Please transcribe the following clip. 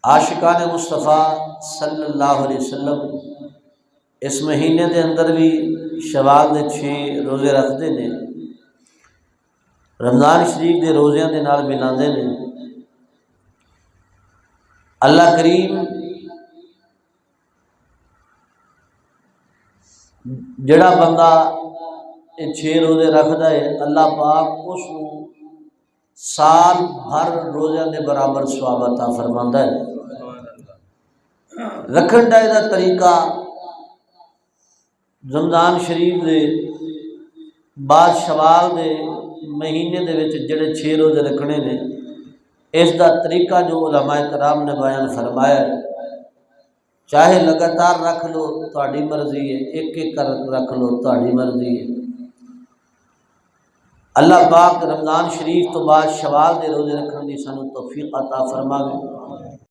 عاشقان مصطفیٰ صلی اللہ علیہ وسلم اس مہینے دے اندر بھی شوال دے 6 روزے رکھتے ہیں، رمضان شریف دے روزیاں دے نال ملاندے نے۔ اللہ کریم جڑا بندہ یہ 6 روزے رکھدا ہے، اللہ پاک اس کو سال بھر روزیاں دے برابر ثواب عطا فرماندا ہے۔ رکھن دا یہ طریقہ رمضان شریف دے بعد شوال دے مہینے دے وچ جڑے 6 روزے رکھنے نے، اس دا طریقہ جو علماء کرام نے بیان فرمایا ہے، چاہے لگاتار رکھ لو تہاڈی مرضی ہے، ایک ایک کر رکھ لو تہاڈی مرضی ہے۔ اللہ پاک رمضان شریف تو بعد شوال دے روزے رکھن دی سانوں توفیق عطا فرماوے۔